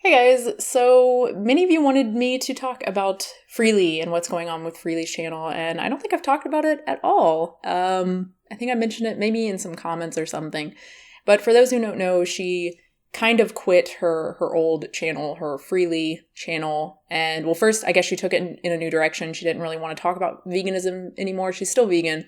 Hey guys, so many of you wanted me to talk about Freelee and what's going on with Freelee's channel, and I don't think I've talked about it at all. I think I mentioned it maybe in some comments or something, but for those who don't know, she kind of quit her old channel, her Freelee channel, and well, first I guess she took it in a new direction. She didn't really want to talk about veganism anymore. She's still vegan,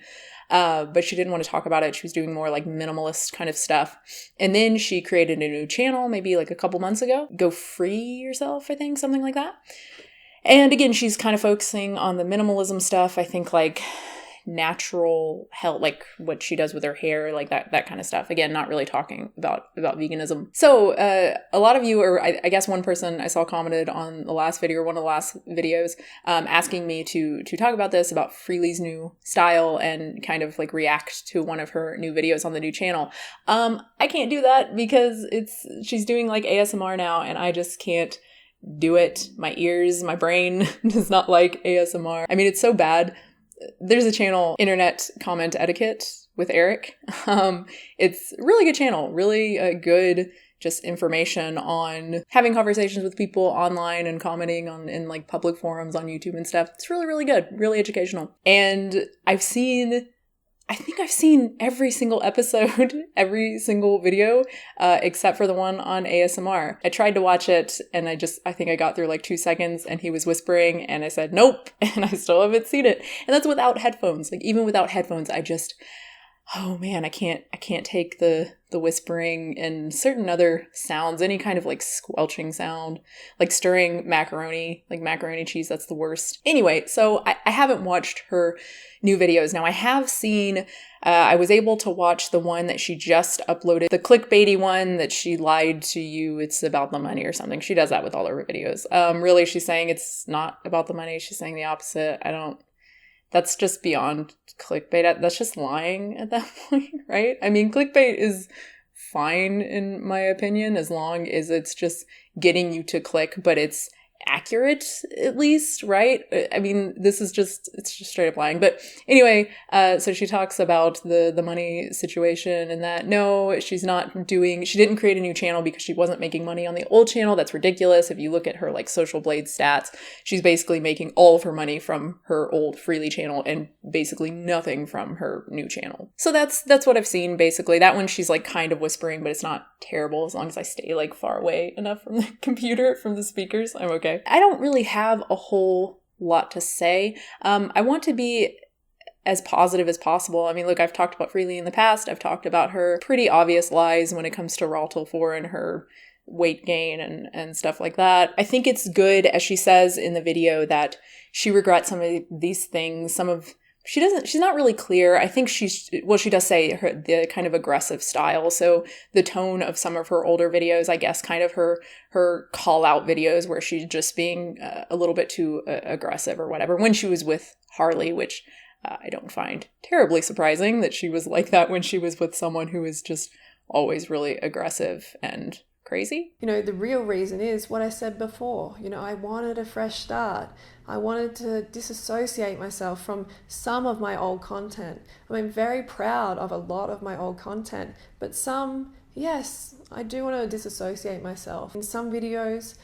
but she didn't want to talk about it. She was doing more like minimalist kind of stuff. And then she created a new channel maybe like a couple months ago. Go Free Yourself, I think, something like that. And again, she's kind of focusing on the minimalism stuff. I think like natural health, like what she does with her hair, like that kind of stuff. Again, not really talking about veganism. So a lot of you, or I guess one person I saw commented on the last video, or one of the last videos, asking me to talk about this, about Freelee's new style and kind of like react to one of her new videos on the new channel. I can't do that because she's doing like ASMR now, and I just can't do it. My ears, my brain does not like ASMR. I mean, it's so bad. There's a channel, Internet Comment Etiquette with Eric. It's a really good channel, really good just information on having conversations with people online and commenting in like public forums on YouTube and stuff. It's really, really good, really educational. And I think I've seen every single episode, every single video, except for the one on ASMR. I tried to watch it and I think I got through like 2 seconds and he was whispering and I said, nope, and I still haven't seen it. And that's without headphones. Like even without headphones, oh man, I can't take the whispering and certain other sounds, any kind of like squelching sound, like stirring macaroni, like macaroni cheese, that's the worst. Anyway, so I haven't watched her new videos. Now I have seen, I was able to watch the one that she just uploaded, the clickbaity one that she lied to you, it's about the money or something. She does that with all her videos. Really, she's saying it's not about the money. She's saying the opposite. That's just beyond clickbait. That's just lying at that point, right? I mean, clickbait is fine in my opinion, as long as it's just getting you to click, but it's accurate at least, right? I mean, it's just straight up lying. But anyway, so she talks about the money situation and that no, she didn't create a new channel because she wasn't making money on the old channel. That's ridiculous. If you look at her like Social Blade stats, she's basically making all of her money from her old Freelee channel and basically nothing from her new channel. So that's what I've seen basically. That one she's like kind of whispering, but it's not terrible as long as I stay like far away enough from the computer, from the speakers. I'm okay. I don't really have a whole lot to say. I want to be as positive as possible. I mean, look, I've talked about Freelee in the past. I've talked about her pretty obvious lies when it comes to Raw till 4 and her weight gain and stuff like that. I think it's good, as she says in the video, that she regrets some of these things. She's not really clear. I think she does say the kind of aggressive style. So the tone of some of her older videos, I guess, kind of her call out videos where she's just being a little bit too aggressive or whatever. When she was with Harley, which I don't find terribly surprising that she was like that when she was with someone who is just always really aggressive and crazy. The real reason is what I said before. I wanted a fresh start. I wanted to disassociate myself from some of my old content. I'm very proud of a lot of my old content, but yes, I do want to disassociate myself. In some videos,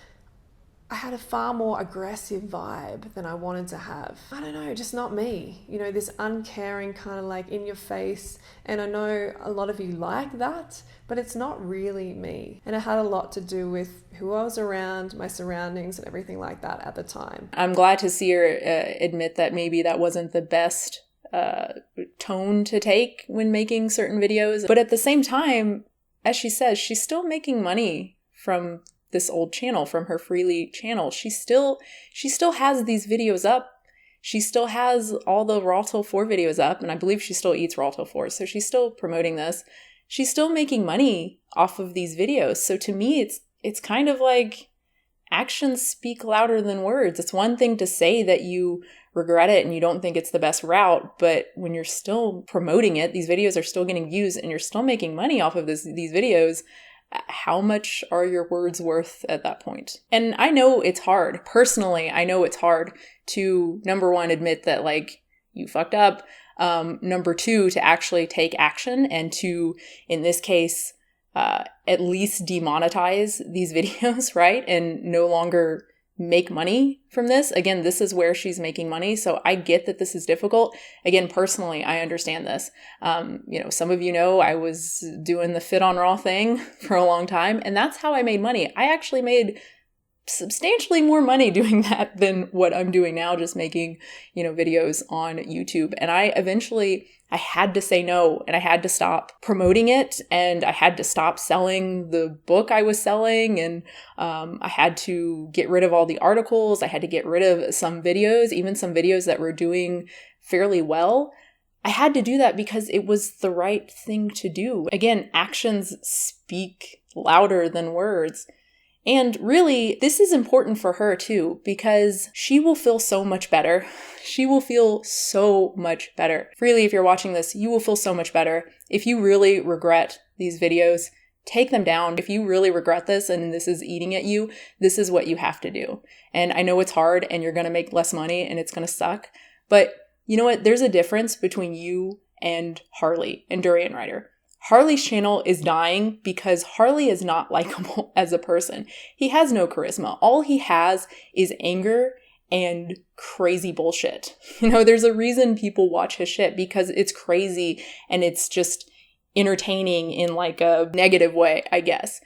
I had a far more aggressive vibe than I wanted to have. I don't know, just not me. This uncaring kind of like in your face. And I know a lot of you like that, but it's not really me. And it had a lot to do with who I was around, my surroundings and everything like that at the time. I'm glad to see her admit that maybe that wasn't the best tone to take when making certain videos. But at the same time, as she says, she's still making money from this old channel, from her Freelee channel. She still has these videos up. She still has all the Raw till 4 videos up, and I believe she still eats Raw till 4, so she's still promoting this. She's still making money off of these videos. So to me, it's kind of like actions speak louder than words. It's one thing to say that you regret it and you don't think it's the best route, but when you're still promoting it, these videos are still getting views and you're still making money off of these videos. How much are your words worth at that point? And I know it's hard. Personally, I know it's hard to, number one, admit that like you fucked up. Number two, to actually take action and to, in this case, at least demonetize these videos, right? And no longer make money from this. Again, this is where she's making money. So I get that this is difficult. Again, personally, I understand this. Some of you know I was doing the fit on raw thing for a long time, and that's how I made money. I actually made substantially more money doing that than what I'm doing now, just making, videos on YouTube. And I had to say no, and I had to stop promoting it, and I had to stop selling the book I was selling, and I had to get rid of all the articles. I had to get rid of some videos, even some videos that were doing fairly well. I had to do that because it was the right thing to do. Again, actions speak louder than words. And really, this is important for her too, because she will feel so much better. She will feel so much better. Freelee, if you're watching this, you will feel so much better. If you really regret these videos, take them down. If you really regret this and this is eating at you, this is what you have to do. And I know it's hard and you're going to make less money and it's going to suck. But you know what? There's a difference between you and Harley and Durian Rider. Harley's channel is dying because Harley is not likable as a person. He has no charisma. All he has is anger and crazy bullshit. There's a reason people watch his shit, because it's crazy and it's just entertaining in like a negative way, I guess.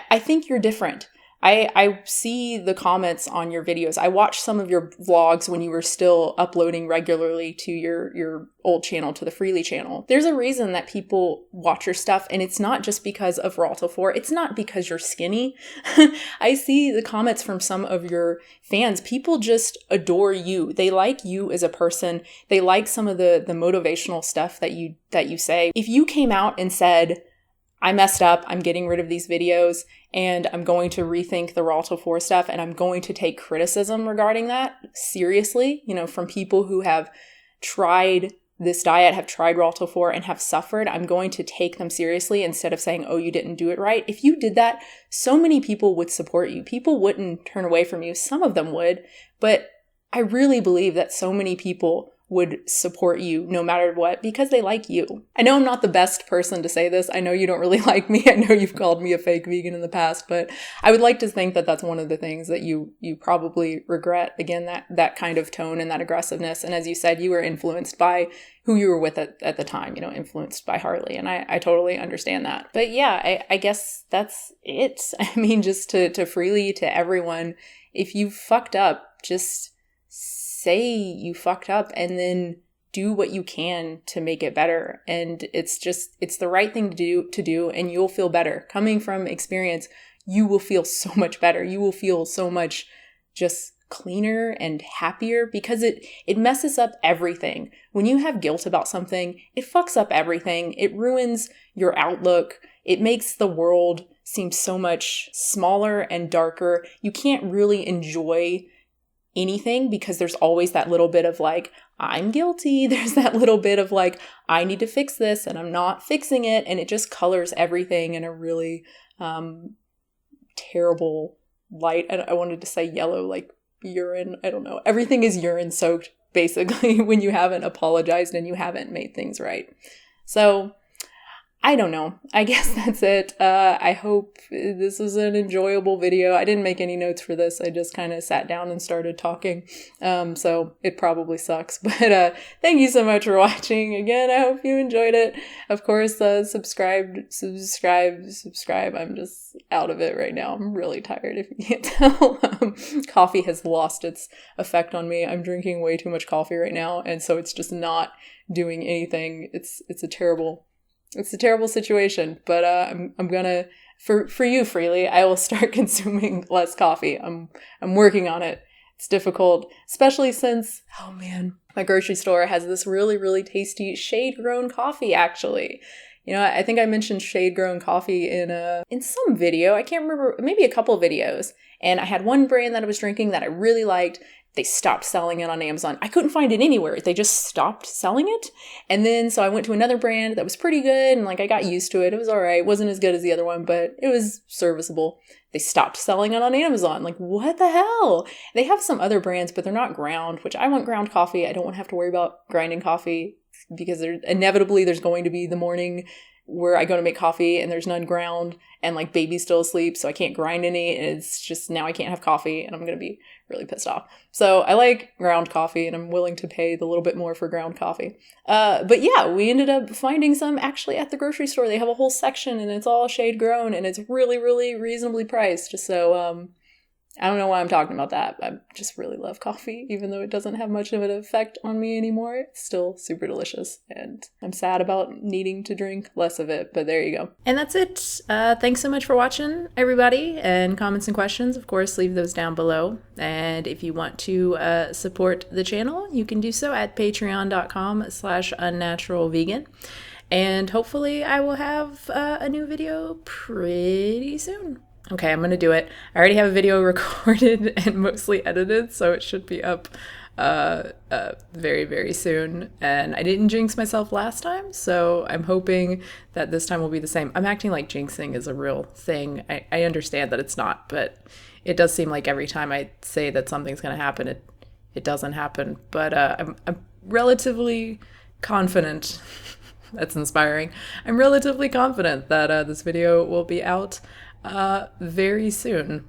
I think you're different. I see the comments on your videos. I watched some of your vlogs when you were still uploading regularly to your old channel, to the Freelee channel. There's a reason that people watch your stuff, and it's not just because of Raw Till 4. It's not because you're skinny. I see the comments from some of your fans. People just adore you. They like you as a person. They like some of the motivational stuff that you say. If you came out and said, I messed up, I'm getting rid of these videos, and I'm going to rethink the Raw Till 4 stuff, and I'm going to take criticism regarding that seriously, from people who have tried this diet, have tried Raw Till 4 and have suffered. I'm going to take them seriously instead of saying, oh, you didn't do it right. If you did that, so many people would support you. People wouldn't turn away from you. Some of them would, but I really believe that so many people would support you no matter what because they like you. I know I'm not the best person to say this. I know you don't really like me. I know you've called me a fake vegan in the past, but I would like to think that that's one of the things that you probably regret. Again, that kind of tone and that aggressiveness. And as you said, you were influenced by who you were with at the time, influenced by Harley. And I totally understand that. But yeah, I guess that's it. I mean, just to Freelee, to everyone, if you fucked up, just say you fucked up and then do what you can to make it better. And it's the right thing to do, and you'll feel better. Coming from experience, you will feel so much better. You will feel so much just cleaner and happier because it messes up everything. When you have guilt about something, it fucks up everything. It ruins your outlook. It makes the world seem so much smaller and darker. You can't really enjoy anything because there's always that little bit of like, I'm guilty. There's that little bit of like, I need to fix this and I'm not fixing it. And it just colors everything in a really terrible light. I wanted to say yellow, like urine. I don't know. Everything is urine soaked basically when you haven't apologized and you haven't made things right. So I don't know. I guess that's it. I hope this was an enjoyable video. I didn't make any notes for this. I just kind of sat down and started talking. So it probably sucks. But thank you so much for watching. Again, I hope you enjoyed it. Of course, subscribe. I'm just out of it right now. I'm really tired, if you can't tell. Coffee has lost its effect on me. I'm drinking way too much coffee right now. And so it's just not doing anything. It's a terrible situation, but I'm gonna, for you, Freelee, I will start consuming less coffee. I'm working on it. It's difficult, especially since, oh man, my grocery store has this really, really tasty shade-grown coffee, actually. I think I mentioned shade-grown coffee in some video. I can't remember, maybe a couple videos. And I had one brand that I was drinking that I really liked. They stopped selling it on Amazon. I couldn't find it anywhere. They just stopped selling it. And then, so I went to another brand that was pretty good. And I got used to it. It was all right. It wasn't as good as the other one, but it was serviceable. They stopped selling it on Amazon. What the hell? They have some other brands, but they're not ground, which I want ground coffee. I don't want to have to worry about grinding coffee because inevitably there's going to be the morning where I go to make coffee and there's none ground, and like baby's still asleep, so I can't grind any, and it's just now I can't have coffee, and I'm gonna be really pissed off. So I like ground coffee, and I'm willing to pay the little bit more for ground coffee. But yeah, we ended up finding some actually at the grocery store. They have a whole section, and it's all shade grown, and it's really, really reasonably priced. So I don't know why I'm talking about that. I just really love coffee, even though it doesn't have much of an effect on me anymore. It's still super delicious, and I'm sad about needing to drink less of it, but there you go. And that's it. Thanks so much for watching, everybody, and comments and questions, of course, leave those down below. And if you want to support the channel, you can do so at patreon.com/unnaturalvegan. And hopefully I will have a new video pretty soon. Okay, I'm gonna do it. I already have a video recorded and mostly edited, so it should be up very, very soon. And I didn't jinx myself last time, so I'm hoping that this time will be the same. I'm acting like jinxing is a real thing. I understand that it's not, but it does seem like every time I say that something's gonna happen, it doesn't happen. But I'm relatively confident. That's inspiring. I'm relatively confident that this video will be out very soon.